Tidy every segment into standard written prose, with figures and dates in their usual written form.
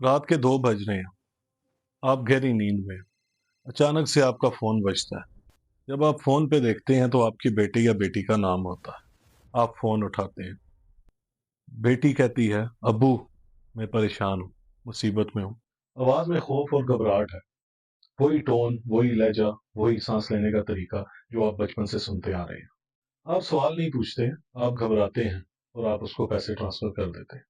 रात के 2 बज रहे हैं। आप गहरी नींद में। अचानक से आपका फ़ोन बजता है। जब आप फ़ोन पे देखते हैं तो आपकी बेटे या बेटी का नाम होता है। आप फ़ोन उठाते हैं। बेटी कहती है, "अब्बू, मैं परेशान हूँ, मुसीबत में हूँ।" आवाज़ में खौफ और घबराहट है। वही टोन, वही लहजा, वही सांस लेने का तरीका जो आप बचपन से सुनते आ रहे हैं। आप सवाल नहीं पूछते, आप घबराते हैं और आप उसको पैसे ट्रांसफ़र कर देते हैं।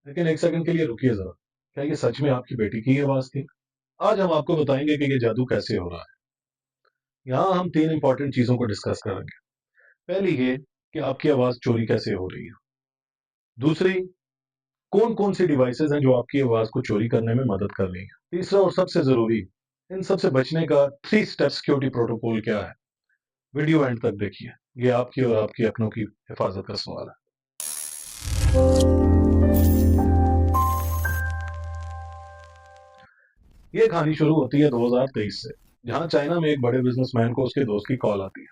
लेकिन 1 सेकंड के लिए रुकिए ज़रा। क्या ये सच में आपकी बेटी की ही आवाज़ थी? आज हम आपको बताएँगे कि ये जादू कैसे हो रहा है। यहाँ हम 3 इंपॉर्टेंट चीज़ों को डिस्कस करेंगे। पहली ये कि आपकी आवाज़ चोरी कैसे हो रही है। दूसरी, कौन-कौन सी डिवाइसेज़ हैं जो आपकी आवाज़ को चोरी करने में मदद कर रही हैं। तीसरा और सबसे ज़रूरी, इन सब से बचने का 3 स्टेप सिक्योरिटी प्रोटोकॉल क्या है। वीडियो एंड तक देखिए। ये आपकी और आपकी अपनों की हिफाज़त का सवाल है। ये कहानी शुरू होती है 2023 से, जहाँ चाइना में एक बड़े बिज़नेसमैन को उसके दोस्त की कॉल आती है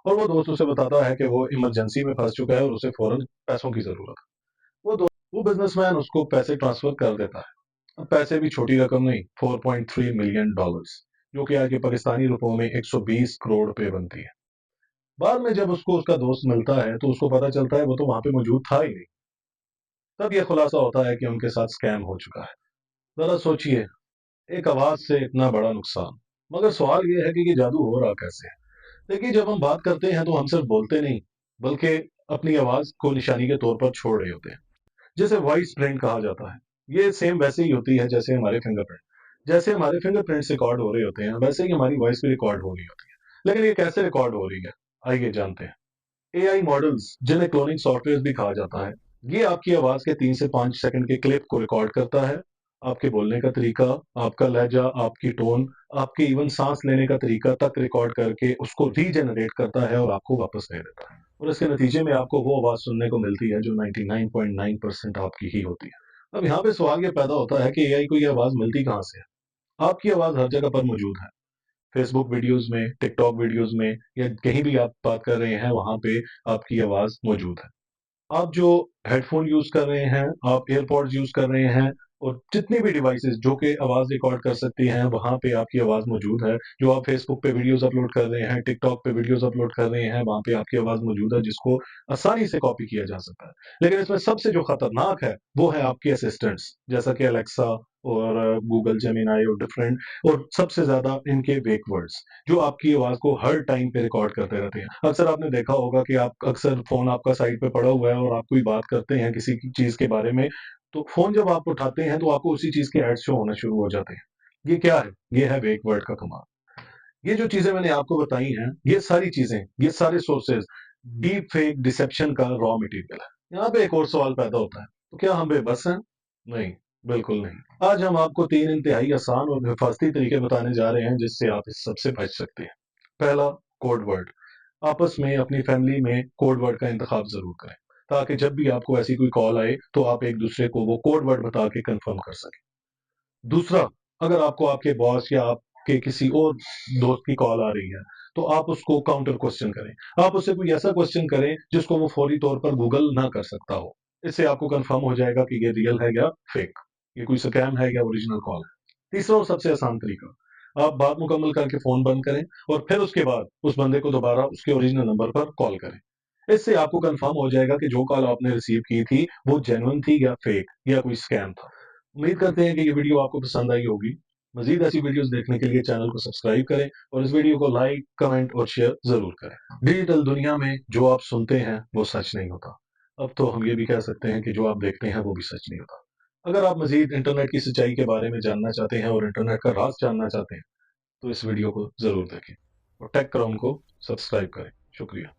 और वो दोस्त उसे बताता है कि वो इमरजेंसी में फँस चुका है और उसे फ़ौरन पैसों की ज़रूरत है। वो बिजनेसमैन उसको पैसे ट्रांसफर कर देता है। अब पैसे भी छोटी रकम नहीं, 4.3 मिलियन डॉलर्स, जो कि आज के पाकिस्तानी रुपयों में 120 करोड़ रुपए बनती है। बाद में जब उसको उसका दोस्त मिलता है तो उसको पता चलता है वो तो वहां पे मौजूद था ही नहीं। तब यह खुलासा होता है कि उनके साथ स्कैम हो चुका है। जरा सोचिए, एक आवाज से इतना बड़ा नुकसान। मगर सवाल यह है कि ये जादू हो रहा कैसे है। देखिए, जब हम बात करते हैं तो हम सिर्फ बोलते नहीं, बल्कि अपनी आवाज को निशानी के तौर पर छोड़ रहे होते हैं, जिसे वॉइस प्रिंट कहा जाता है। ये सेम वैसे ही होती है जैसे हमारे फिंगरप्रिंट। जैसे हमारे फिंगरप्रिंट्स रिकॉर्ड हो रहे होते हैं, वैसे ही हमारी वॉइस भी रिकॉर्ड हो रही होती है। लेकिन ये कैसे रिकॉर्ड हो रही है, आइए जानते हैं। एआई मॉडल्स, जिन्हें क्लोनिंग सॉफ्टवेयर भी कहा जाता है, ये आपकी आवाज के 3 से 5 सेकंड के क्लिप को रिकॉर्ड करता है। आपके बोलने का तरीका, आपका लहजा, आपकी टोन, आपके इवन सांस लेने का तरीका तक रिकॉर्ड करके उसको रीजनरेट करता है और आपको वापस दे देता है। और इसके नतीजे में आपको वो आवाज सुनने को मिलती है जो 99.9% आपकी ही होती है। अब यहाँ पे सवाल ये पैदा होता है कि एआई को ये आवाज मिलती कहाँ से है। आपकी आवाज हर जगह पर मौजूद है। फेसबुक वीडियोस में, टिकटॉक वीडियोस में, या कहीं भी आप बात कर रहे हैं, वहां पे आपकी आवाज मौजूद है। आप जो हेडफोन यूज कर रहे हैं, आप एयरपॉड्स यूज कर रहे हैं, और जितनी भी डिवाइसेस जो कि आवाज रिकॉर्ड कर सकती हैं, वहां पे आपकी आवाज मौजूद है। जो आप फेसबुक पे वीडियोस अपलोड कर रहे हैं, टिकटॉक पे वीडियोस अपलोड कर रहे हैं, वहां पे आपकी आवाज मौजूद है, जिसको आसानी से कॉपी किया जा सकता है। लेकिन इसमें सबसे जो खतरनाक है वो है आपके असिस्टेंट्स, जैसा कि अलेक्सा और गूगल जेमिनाई और डिफरेंट, और सबसे ज्यादा इनके वेक वर्ड्स, जो आपकी आवाज को हर टाइम पे रिकॉर्ड करते रहते हैं। अक्सर आपने देखा होगा कि आप अक्सर फोन आपका साइड पे पड़ा हुआ है और आप कोई बात करते हैं किसी की चीज के बारे में, तो फोन जब आप उठाते हैं तो आपको उसी चीज के एड्स शो होना शुरू हो जाते हैं। ये क्या है? ये है वेक वर्ड का कमाल। ये जो चीजें मैंने आपको बताई हैं, ये सारी चीजें, ये सारे सोर्सेज डीप फेक डिसेप्शन का रॉ मटेरियल है। यहाँ पे एक और सवाल पैदा होता है, तो क्या हम बेबस हैं? नहीं, बिल्कुल नहीं। आज हम आपको 3 इंतहाई आसान और हिफाजती तरीके बताने जा रहे हैं जिससे आप इस सबसे बच सकते हैं। पहला, कोड वर्ड। आपस में, अपनी फैमिली में कोड वर्ड का इंतखाब जरूर करें, ताकि जब भी आपको ऐसी कोई कॉल आए तो आप एक दूसरे को वो कोड वर्ड बता के कंफर्म कर सकें। दूसरा, अगर आपको आपके बॉस या आपके किसी और दोस्त की कॉल आ रही है, तो आप उसको काउंटर क्वेश्चन करें। आप उससे कोई ऐसा क्वेश्चन करें जिसको वो फौरी तौर पर गूगल ना कर सकता हो। इससे आपको कंफर्म हो जाएगा कि ये रियल है या फेक, ये कोई स्कैम है या ओरिजिनल कॉल है। तीसरा और सबसे आसान तरीका, आप बात मुकम्मल करके फोन बंद करें और फिर उसके बाद उस बंदे को दोबारा उसके ओरिजिनल नंबर पर कॉल करें। इससे आपको कंफर्म हो जाएगा कि जो कॉल आपने रिसीव की थी वो जेन्युइन थी या फेक, या कोई स्कैम था। उम्मीद करते हैं कि ये वीडियो आपको पसंद आई होगी। मजीद ऐसी वीडियोस देखने के लिए चैनल को सब्सक्राइब करें और इस वीडियो को लाइक, कमेंट और शेयर जरूर करें। डिजिटल दुनिया में जो आप सुनते हैं वो सच नहीं होता। अब तो हम ये भी कह सकते हैं कि जो आप देखते हैं वो भी सच नहीं होता। अगर आप मजीद इंटरनेट की सच्चाई के बारे में जानना चाहते हैं और इंटरनेट का राज जानना चाहते हैं, तो इस वीडियो को जरूर देखें और टेक क्राउन को सब्सक्राइब करें। शुक्रिया।